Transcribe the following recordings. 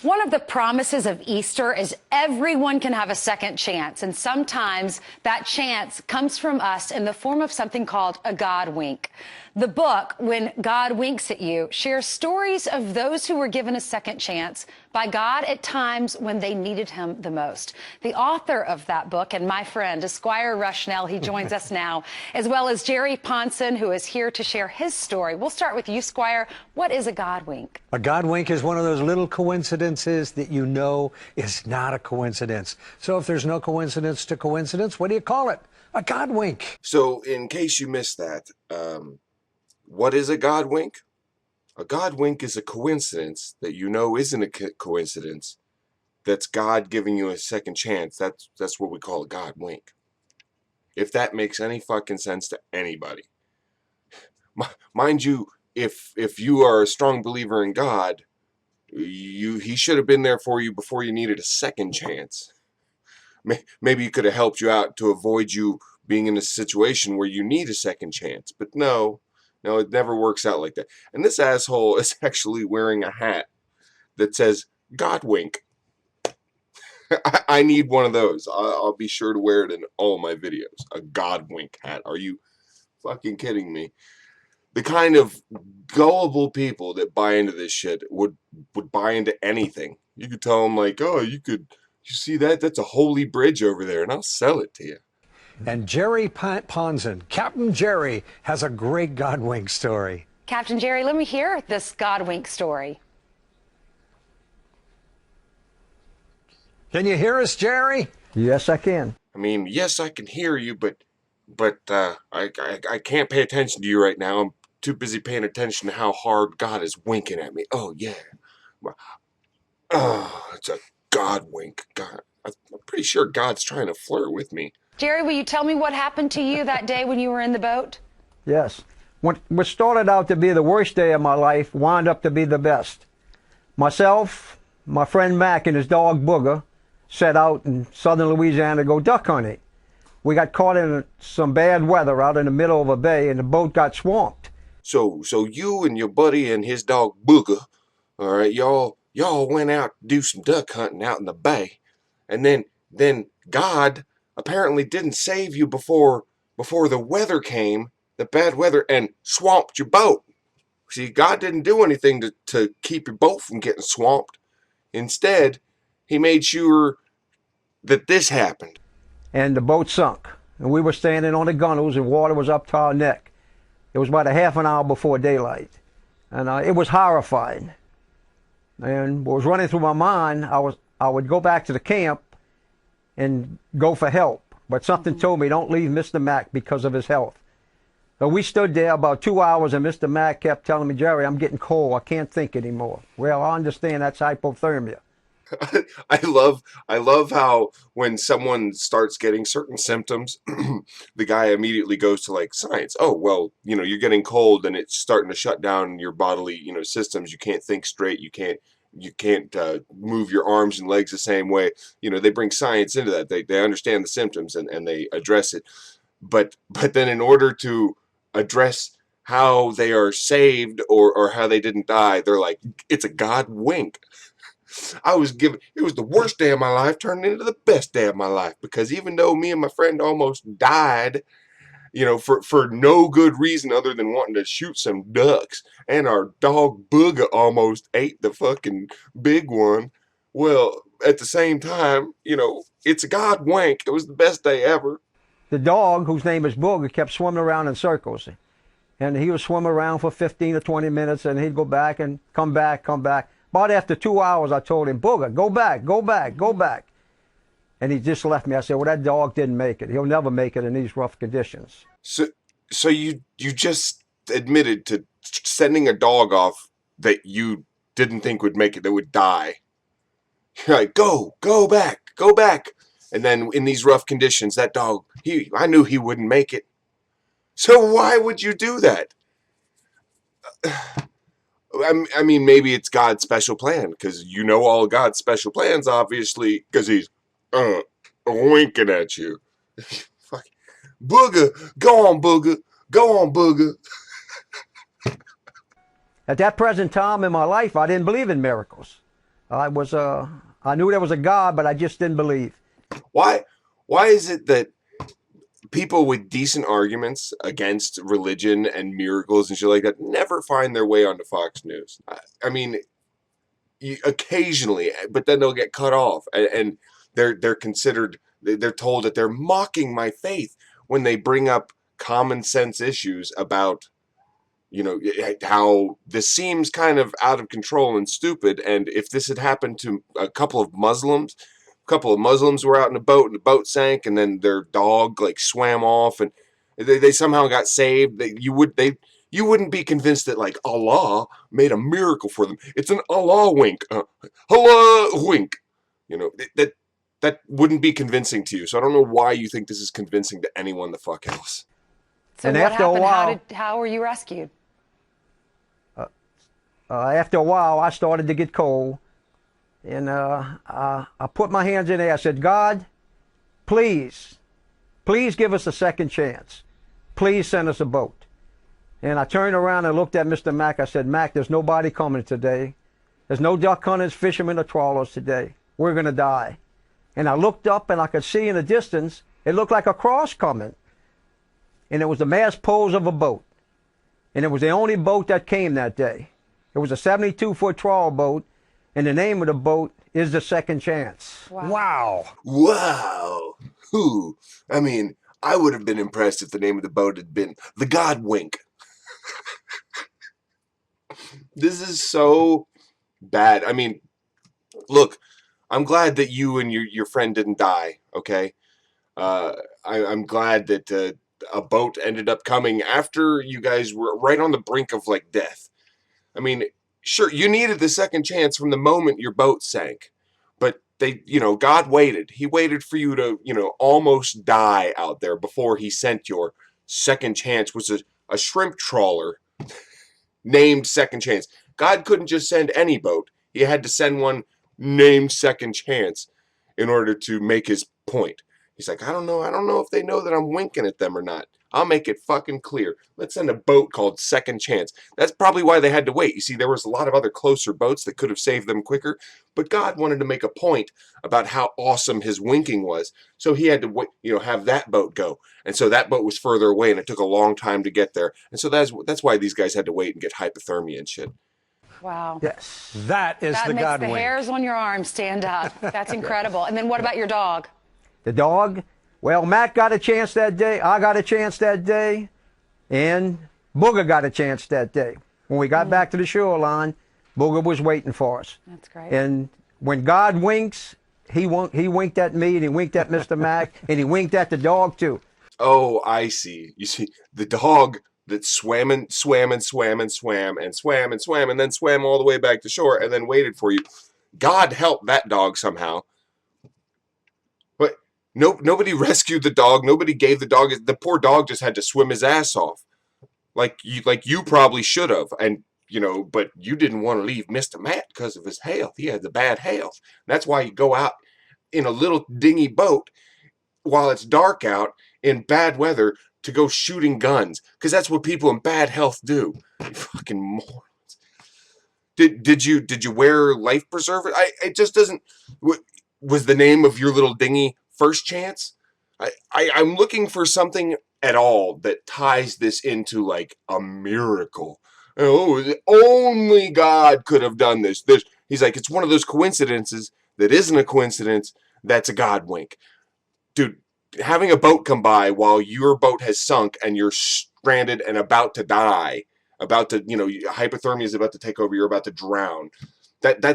One of the promises of Easter is everyone can have a second chance, and sometimes that chance comes from us in the form of something called a God wink. The book, When God Winks at You, shares stories of those who were given a second chance by God at times when they needed him the most. The author of that book and my friend, Squire Rushnell, he joins us now, as well as Jerry Ponson, who is here to share his story. We'll start with you, Squire. What is a God wink? A God wink is one of those little coincidences that you know is not a coincidence. So if there's no coincidence to coincidence, what do you call it? A God wink. So in case you missed that, what is a God wink? A God wink is a coincidence that you know isn't a coincidence. That's God giving you a second chance. That's what we call a God wink. If that makes any fucking sense to anybody. Mind you, if you are a strong believer in God, he should have been there for you before you needed a second chance. Maybe he could have helped you out to avoid you being in a situation where you need a second chance. But no, it never works out like that. And this asshole is actually wearing a hat that says God wink. I need one of those. I'll be sure to wear it in all my videos. A God wink hat. Are you fucking kidding me? The kind of gullible people that buy into this shit would buy into anything. You could tell them like, oh, you see that? That's a holy bridge over there, and I'll sell it to you. And Jerry Ponson, Captain Jerry, has a great God wink story. Captain Jerry, let me hear this God wink story. Can you hear us, Jerry? Yes, I can. I mean, yes, I can hear you, but I can't pay attention to you right now. I'm too busy paying attention to how hard God is winking at me. Oh, yeah. Oh, it's a God wink. God, I'm pretty sure God's trying to flirt with me. Jerry, will you tell me what happened to you that day when you were in the boat? Yes. What started out to be the worst day of my life wound up to be the best. Myself, my friend Mac, and his dog Booger set out in southern Louisiana to go duck hunting. We got caught in some bad weather out in the middle of a bay, and the boat got swamped. So you and your buddy and his dog Booger, all right, y'all went out to do some duck hunting out in the bay, and then God apparently didn't save you before the weather came, the bad weather, and swamped your boat. See, God didn't do anything to keep your boat from getting swamped. Instead, he made sure that this happened. And the boat sunk. And we were standing on the gunnels, and water was up to our neck. It was about a half an hour before daylight. And it was horrifying. And what was running through my mind, I would go back to the camp and go for help. But something told me, don't leave Mr. Mack because of his health. So we stood there about 2 hours, and Mr. Mack kept telling me, Jerry, I'm getting cold. I can't think anymore. Well, I understand that's hypothermia. I love how when someone starts getting certain symptoms, the guy immediately goes to like science. Oh, well, you're getting cold and it's starting to shut down your bodily, systems. You can't think straight. You can't move your arms and legs the same way. They bring science into that. They understand the symptoms and they address it. But then in order to address how they are saved or how they didn't die, they're like, it's a God wink. It was the worst day of my life turned into the best day of my life, because even though me and my friend almost died, for no good reason other than wanting to shoot some ducks, and our dog Booger almost ate the fucking big one, well, at the same time, it's a God wink. It was the best day ever. The dog, whose name is Booger, kept swimming around in circles. And he would swim around for 15 or 20 minutes, and he'd go back and come back. About after 2 hours, I told him, Booger, go back. And he just left me. I said, well, that dog didn't make it. He'll never make it in these rough conditions. So you just admitted to sending a dog off that you didn't think would make it, that would die. You're like, go back. And then in these rough conditions, that dog, I knew he wouldn't make it. So why would you do that? I mean, maybe it's God's special plan, because all of God's special plans, obviously, because he's winking at you. Fuck. Booger, go on, Booger. At that present time in my life, I didn't believe in miracles. I knew there was a God, but I just didn't believe. Why is it that people with decent arguments against religion and miracles and shit like that never find their way onto Fox News? I mean, occasionally, but then they'll get cut off, and they're considered, they're told that they're mocking my faith when they bring up common sense issues about, you know, how this seems kind of out of control and stupid. And if this had happened to a couple of Muslims were out in a boat and the boat sank, and then their dog like swam off and they somehow got saved, you wouldn't be convinced that like Allah made a miracle for them. It's an Allah wink, Allah wink. You know, that wouldn't be convincing to you. So I don't know why you think this is convincing to anyone the fuck else. So And what after a happened? while- How were you rescued? After a while, I started to get cold, and I put my hands in there. I said, God, please give us a second chance. Please send us a boat. And I turned around and looked at Mr. Mack. I said, Mack, there's nobody coming today. There's no duck hunters, fishermen, or trawlers today. We're going to die. And I looked up, and I could see in the distance, it looked like a cross coming. And it was the mast poles of a boat. And it was the only boat that came that day. It was a 72-foot trawl boat, and the name of the boat is the Second Chance. Wow. Wow. Who? I mean, I would have been impressed if the name of the boat had been the God Wink. This is so bad. I mean, look, I'm glad that you and your friend didn't die, okay? I'm glad that a boat ended up coming after you guys were right on the brink of like death. I mean, sure, you needed the second chance from the moment your boat sank, but God waited. He waited for you to, almost die out there before he sent your second chance, which was a shrimp trawler named Second Chance. God couldn't just send any boat. He had to send one named Second Chance in order to make his point. He's like, I don't know if they know that I'm winking at them or not. I'll make it fucking clear. Let's send a boat called Second Chance. That's probably why they had to wait. You see, there was a lot of other closer boats that could have saved them quicker, but God wanted to make a point about how awesome his winking was. So he had to wait, have that boat go. And so that boat was further away, and it took a long time to get there. And so that's why these guys had to wait and get hypothermia and shit. Wow. Yes. That is That the makes God the wink. hairs on your arms stand up. That's incredible. And then what about your dog? The dog, well, Matt got a chance that day. I got a chance that day. And Booger got a chance that day. When we got back to the shoreline, Booger was waiting for us. That's great. And when God winks, he winked at me, and he winked at Mr. Mack, and he winked at the dog too. Oh, I see. You see, the dog that swam, and then swam all the way back to shore and then waited for you. God help that dog somehow. But nobody rescued the dog. Nobody gave the dog. The poor dog just had to swim his ass off. Like you probably should have. And, but you didn't want to leave Mr. Matt because of his health. He had the bad health. That's why you go out in a little dingy boat while it's dark out in bad weather to go shooting guns, because that's what people in bad health do. You fucking morons. Did you wear life preserver? It just doesn't. Was the name of your little dinghy First Chance? I'm looking for something at all that ties this into like a miracle. Oh, only God could have done this. He's like, it's one of those coincidences that isn't a coincidence. That's a God wink, dude. Having a boat come by while your boat has sunk and you're stranded and about to die, hypothermia is about to take over, you're about to drown. And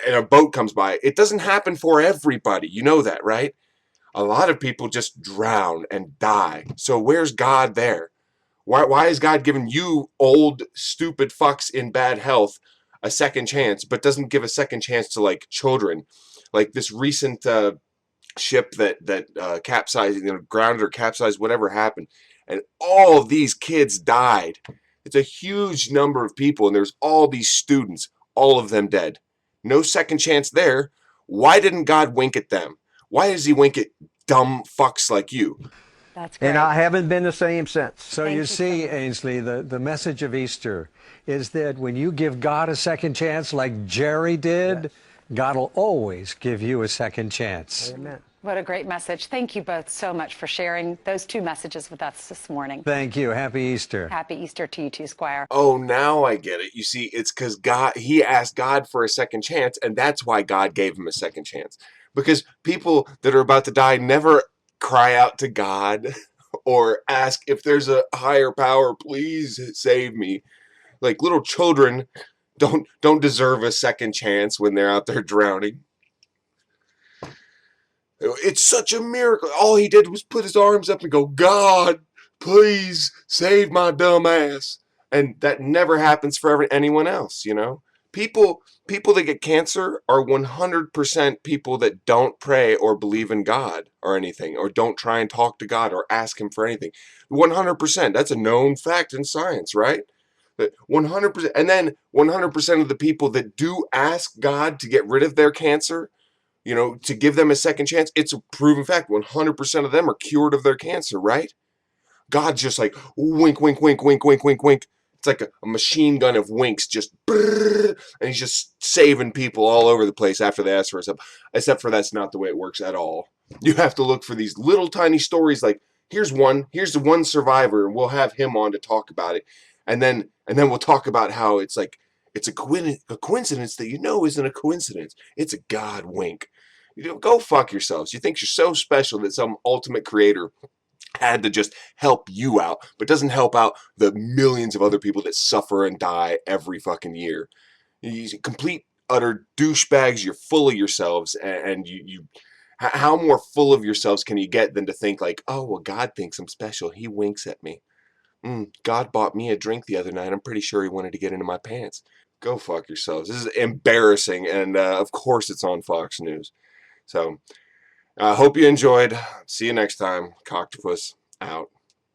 a boat comes by. It doesn't happen for everybody. You know that, right? A lot of people just drown and die. So where's God there? Why is God giving you old, stupid fucks in bad health a second chance, but doesn't give a second chance to like children? Like this recent ship that capsized, grounded or capsized, whatever happened, and all of these kids died. It's a huge number of people, and there's all these students, all of them dead. No second chance there. Why didn't God wink at them? Why does he wink at dumb fucks like you? That's great. And I haven't been the same since. So Thank you you see, so much. Ainsley, the message of Easter is that when you give God a second chance like Jerry did, God will always give you a second chance. Amen. What a great message. Thank you both so much for sharing those two messages with us this morning. Thank you. Happy Easter. Happy Easter to you too, Squire. Oh, now I get it. You see, it's because he asked God for a second chance, and that's why God gave him a second chance. Because people that are about to die never cry out to God or ask if there's a higher power, please save me. Like little children don't deserve a second chance when they're out there drowning. It's such a miracle. All he did was put his arms up and go, God, please save my dumb ass. And that never happens for anyone else, you know? People that get cancer are 100% people that don't pray or believe in God or anything, or don't try and talk to God or ask him for anything. 100%. That's a known fact in science, right? 100%. And then 100% of the people that do ask God to get rid of their cancer, you know, to give them a second chance, it's a proven fact. 100% of them are cured of their cancer, right? God's just like, wink, wink, wink, wink, wink, wink, wink. It's like a machine gun of winks, just brrr, and he's just saving people all over the place after they ask for his help. Except for that's not the way it works at all. You have to look for these little tiny stories like, here's the one survivor, and we'll have him on to talk about it. And then we'll talk about how it's like, it's a coincidence that you know isn't a coincidence. It's a God wink. You know, go fuck yourselves. You think you're so special that some ultimate creator had to just help you out, but doesn't help out the millions of other people that suffer and die every fucking year. You complete utter douchebags. You're full of yourselves, and how more full of yourselves can you get than to think like, oh well, God thinks I'm special. He winks at me. God bought me a drink the other night. I'm pretty sure he wanted to get into my pants. Go fuck yourselves. This is embarrassing, and of course it's on Fox News. So I hope you enjoyed. See you next time. Cocktopus out.